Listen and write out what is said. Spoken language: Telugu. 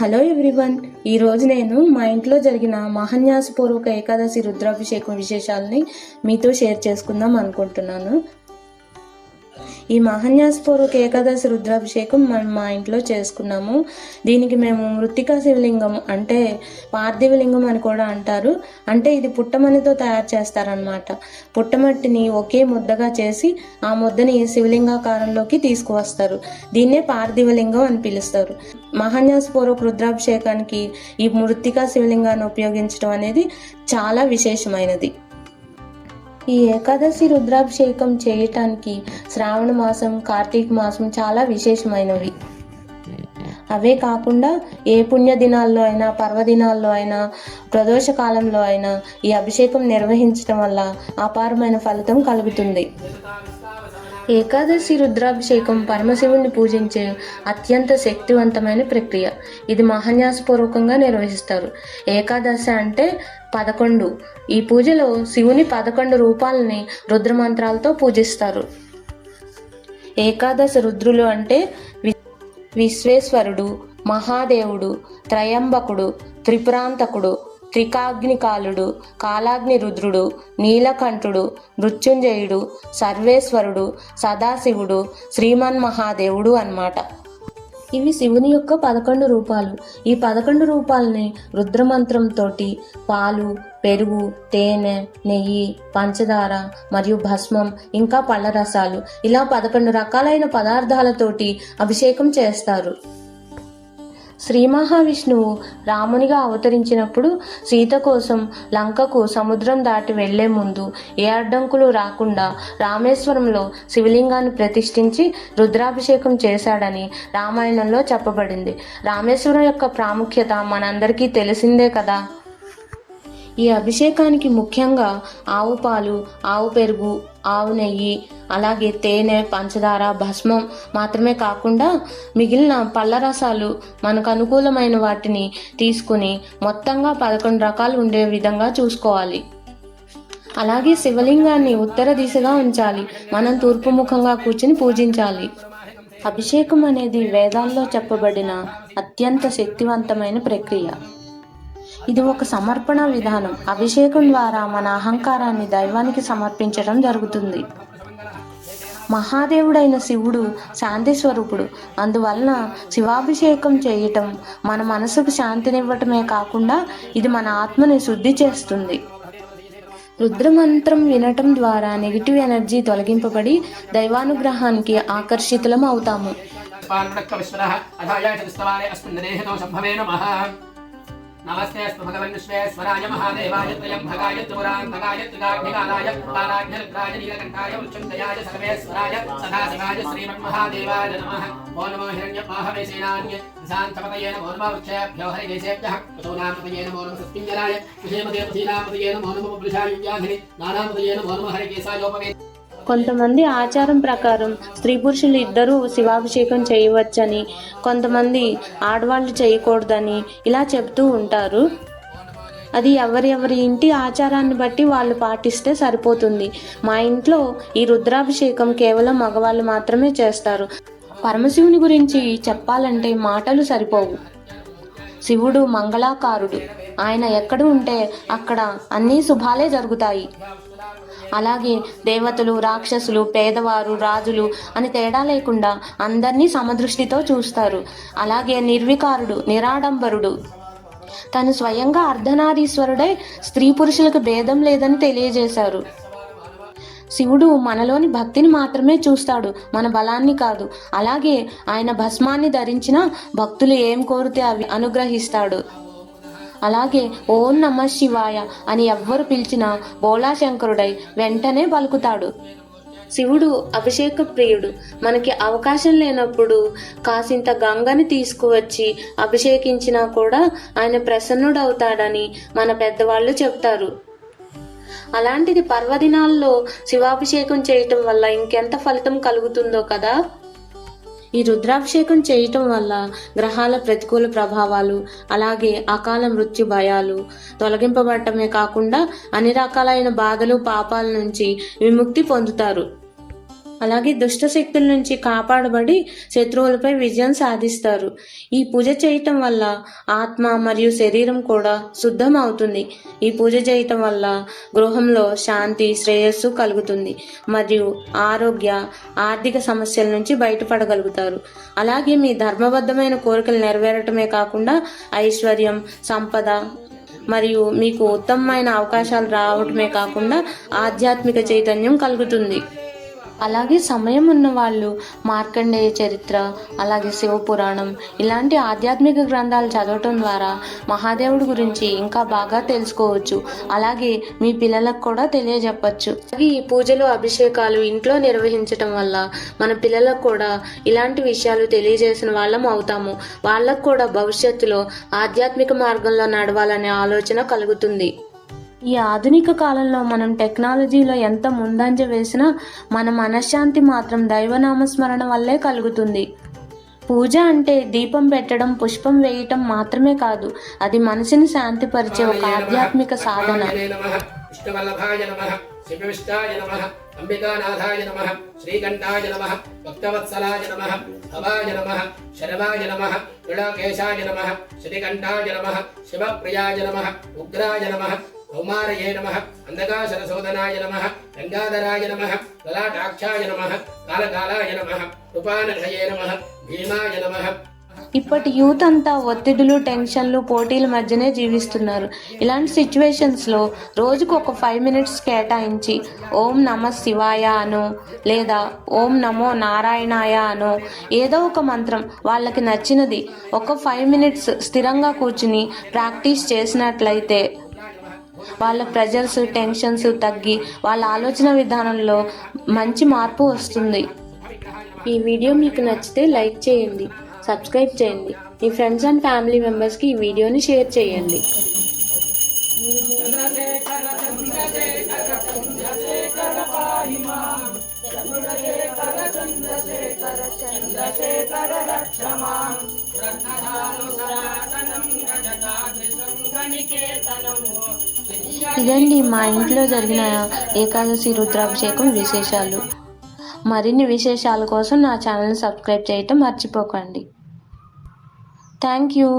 హలో ఎవ్రీవన్, ఈరోజు నేను మా ఇంట్లో జరిగిన మహాన్యాసపూర్వక ఏకాదశి రుద్రాభిషేకం విశేషాలని మీతో షేర్ చేసుకుందాం అనుకుంటున్నాను. ఈ మహాన్యాసపూర్వక ఏకాదశి రుద్రాభిషేకం మనం మా ఇంట్లో చేసుకున్నాము. దీనికి మేము మృత్తికా శివలింగం అంటే పార్థివలింగం అని కూడా అంటారు. అంటే ఇది పుట్టమణితో తయారు చేస్తారనమాట. పుట్టమట్టిని ఒకే ముద్దగా చేసి ఆ ముద్దని శివలింగాకారంలోకి తీసుకువస్తారు. దీన్నే పార్థివలింగం అని పిలుస్తారు. మహాన్యాసపూర్వక రుద్రాభిషేకానికి ఈ మృత్తికా శివలింగాన్ని ఉపయోగించడం అనేది చాలా విశేషమైనది. ఈ ఏకాదశి రుద్రాభిషేకం చేయటానికి శ్రావణ మాసం, కార్తీక మాసం చాలా విశేషమైనవి. అవే కాకుండా ఏ పుణ్య దినాల్లో అయినా, పర్వదినాల్లో అయినా, ప్రదోష కాలంలో అయినా ఈ అభిషేకం నిర్వహించడం వల్ల అపారమైన ఫలితం కలుగుతుంది. ఏకాదశి రుద్రాభిషేకం పరమశివుణ్ణి పూజించే అత్యంత శక్తివంతమైన ప్రక్రియ. ఇది మహాన్యాసపూర్వకంగా నిర్వహిస్తారు. ఏకాదశి అంటే 11. ఈ పూజలో శివుని 11 రూపాలని రుద్రమంత్రాలతో పూజిస్తారు. ఏకాదశి రుద్రులు అంటే విశ్వేశ్వరుడు, మహాదేవుడు, త్రయంబకుడు, త్రిపురాంతకుడు, త్రికాగ్నికాలుడు, కాలాగ్ని రుద్రుడు, నీలకంఠుడు, మృత్యుంజయుడు, సర్వేశ్వరుడు, సదాశివుడు, శ్రీమన్మహాదేవుడు అన్నమాట. ఇవి శివుని యొక్క 11 రూపాలు. ఈ 11 రూపాలని రుద్రమంత్రంతో పాలు, పెరుగు, తేనె, నెయ్యి, పంచదార మరియు భస్మం, ఇంకా పళ్ళ రసాలు, ఇలా 11 రకాలైన పదార్థాలతోటి అభిషేకం చేస్తారు. శ్రీ మహావిష్ణువు రామునిగా అవతరించినప్పుడు సీత కోసం లంకకు సముద్రం దాటి వెళ్లే ముందు ఏ అడ్డంకులు రాకుండా రామేశ్వరంలో శివలింగాన్ని ప్రతిష్ఠించి రుద్రాభిషేకం చేశాడని రామాయణంలో చెప్పబడింది. రామేశ్వరం యొక్క ప్రాముఖ్యత మనందరికీ తెలిసిందే కదా. ఈ అభిషేకానికి ముఖ్యంగా ఆవు పాలు, ఆవు పెరుగు, ఆవు నెయ్యి, అలాగే తేనె, పంచదార, భస్మం మాత్రమే కాకుండా మిగిలిన పళ్ళ రసాలు మనకు అనుకూలమైన వాటిని తీసుకుని మొత్తంగా 11 రకాలు ఉండే విధంగా చూసుకోవాలి. అలాగే శివలింగాన్ని ఉత్తర దిశగా ఉంచాలి. మనం తూర్పు ముఖంగా కూర్చుని పూజించాలి. అభిషేకం అనేది వేదాల్లో చెప్పబడిన అత్యంత శక్తివంతమైన ప్రక్రియ. ఇది ఒక సమర్పణ విధానం. అభిషేకం ద్వారా మన అహంకారాన్ని దైవానికి సమర్పించడం జరుగుతుంది. మహాదేవుడైన శివుడు శాంతి స్వరూపుడు. అందువలన శివాభిషేకం చేయటం మన మనసుకు శాంతినివ్వటమే కాకుండా ఇది మన ఆత్మని శుద్ధి చేస్తుంది. రుద్రమంత్రం వినటం ద్వారా నెగిటివ్ ఎనర్జీ తొలగింపబడి దైవానుగ్రహానికి ఆకర్షితులం అవుతాము. नमस्ते भगवन् विश्वेश्वराय महादेवाय त्रयंबकाय त्रिपुरान्तकाय त्रिकाग्निकालाय कालाग्निरुद्राय नीलकण्ठाय मृत्युञ्जयाय सर्वेश्वराय सदाशिवाय श्रीमन्महादेवाय नमः। ओं नमो हिरण्यपाहवेशेनान्य शान्तपतये नमो नमः वृक्षेभ्यो हरिकेशेभ्यः कुतूनामपतये नमो नमः सत्पिञ्जराय विषयमते पथीनामपतये नमो नमः पुरुषायुव्याधिनि नानामपतये नमो नमः हरिकेशायोपवे. కొంతమంది ఆచారం ప్రకారం స్త్రీ పురుషులు ఇద్దరూ శివాభిషేకం చేయవచ్చని, కొంతమంది ఆడవాళ్ళు చేయకూడదని ఇలా చెప్తూ ఉంటారు. అది ఎవరి ఇంటి ఆచారాన్ని బట్టి వాళ్ళు పాటిస్తే సరిపోతుంది. మా ఇంట్లో ఈ రుద్రాభిషేకం కేవలం మగవాళ్ళు మాత్రమే చేస్తారు. పరమశివుని గురించి చెప్పాలంటే మాటలు సరిపోవు. శివుడు మంగళాకారుడు. ఆయన ఎక్కడ ఉంటే అక్కడ అన్నీ శుభాలే జరుగుతాయి. అలాగే దేవతలు, రాక్షసులు, పేదవారు, రాజులు అని తేడా లేకుండా అందరినీ సమదృష్టితో చూస్తారు. అలాగే నిర్వికారుడు, నిరాడంబరుడు. తను స్వయంగా అర్ధనారీశ్వరుడై స్త్రీ పురుషులకు భేదం లేదని తెలియజేశారు. శివుడు మనలోని భక్తిని మాత్రమే చూస్తాడు, మన బలాన్ని కాదు. అలాగే ఆయన భస్మాన్ని ధరించిన భక్తులు ఏం కోరితే అవి అనుగ్రహిస్తాడు. అలాగే ఓం నమః శివాయ అని ఎవ్వరు పిలిచినా బోళాశంకరుడై వెంటనే పలుకుతాడు. శివుడు అభిషేక ప్రియుడు. మనకి అవకాశం లేనప్పుడు కాసింత గంగని తీసుకువచ్చి అభిషేకించినా కూడా ఆయన ప్రసన్నుడవుతాడని మన పెద్దవాళ్ళు చెప్తారు. అలాంటిది పర్వదినాల్లో శివాభిషేకం చేయటం వల్ల ఇంకెంత ఫలితం కలుగుతుందో కదా. ఈ రుద్రాభిషేకం చేయటం వల్ల గ్రహాల ప్రతికూల ప్రభావాలు, అలాగే అకాల మృత్యు భయాలు తొలగింపబడటమే కాకుండా అన్ని రకాలైన బాధలు, పాపాల నుంచి విముక్తి పొందుతారు. అలాగే దుష్ట శక్తుల నుంచి కాపాడబడి శత్రువులపై విజయం సాధిస్తారు. ఈ పూజ చేయటం వల్ల ఆత్మ మరియు శరీరం కూడా శుద్ధం అవుతుంది. ఈ పూజ చేయటం వల్ల గృహంలో శాంతి, శ్రేయస్సు కలుగుతుంది మరియు ఆర్థిక సమస్యల నుంచి బయటపడగలుగుతారు. అలాగే మీ ధర్మబద్ధమైన కోరికలు నెరవేరటమే కాకుండా ఐశ్వర్యం, సంపద మరియు మీకు ఉత్తమమైన అవకాశాలు రావటమే కాకుండా ఆధ్యాత్మిక చైతన్యం కలుగుతుంది. అలాగే సమయం ఉన్న వాళ్ళు మార్కండేయ చరిత్ర, అలాగే శివపురాణం ఇలాంటి ఆధ్యాత్మిక గ్రంథాలు చదవటం ద్వారా మహాదేవుడి గురించి ఇంకా బాగా తెలుసుకోవచ్చు. అలాగే మీ పిల్లలకు కూడా తెలియజెప్పచ్చు. అలాగే ఈ పూజలు, అభిషేకాలు ఇంట్లో నిర్వహించటం వల్ల మన పిల్లలకు కూడా ఇలాంటి విషయాలు తెలియజేసిన వాళ్ళం అవుతాము. వాళ్ళకు కూడా భవిష్యత్తులో ఆధ్యాత్మిక మార్గంలో నడవాలనే ఆలోచన కలుగుతుంది. ఈ ఆధునిక కాలంలో మనం టెక్నాలజీలో ఎంత ముందంజ వేసినా మన మనశ్శాంతి మాత్రం దైవనామస్మరణ వల్లే కలుగుతుంది. పూజ అంటే దీపం పెట్టడం, పుష్పం వేయటం మాత్రమే కాదు, అది మనసుని శాంతిపరిచే ఒక ఆధ్యాత్మిక సాధన. శివవిష్టాయ నమః, అంబికానాథాయ నమః, శ్రీకంఠాయ నమః, భక్తవత్సలాయ నమః, భవాయ నమః, శరవాయ నమః, తుళకేశాయ నమః, శ్రీకంఠాయ నమః, శివప్రియాయ నమః, ఉగ్రాయ నమః, కౌమారయే నమః, అంధకాశరశోధనాయ నమః, గంగాధరాయ నమః, లలాటాక్షాయ నమః, కాలకాలాయ నమః, కృపానఘయే నమః, భీమాయ నమః. ఇప్పటి యూత్ అంతా ఒత్తిడులు, టెన్షన్లు, పోటీల మధ్యనే జీవిస్తున్నారు. ఇలాంటి సిచ్యువేషన్స్లో రోజుకు ఒక 5 minutes కేటాయించి ఓం నమః శివాయ అనో లేదా ఓం నమో నారాయణాయ అనో ఏదో ఒక మంత్రం వాళ్ళకి నచ్చినది ఒక 5 minutes స్థిరంగా కూర్చుని ప్రాక్టీస్ చేసినట్లయితే వాళ్ళ ప్రెజర్స్, టెన్షన్స్ తగ్గి వాళ్ళ ఆలోచన విధానంలో మంచి మార్పు వస్తుంది. ఈ వీడియో మీకు నచ్చితే లైక్ చేయండి, సబ్స్క్రైబ్ చేయండి, మీ ఫ్రెండ్స్ అండ్ ఫ్యామిలీ మెంబర్స్కి ఈ వీడియోని షేర్ చేయండి. ఇదండి మా ఇంట్లో జరిగిన ఏకాదశి రుద్రాభిషేకం విశేషాలు. మరిన్ని విశేషాల కోసం నా ఛానల్ని సబ్స్క్రైబ్ చేయటం మర్చిపోకండి. Thank you.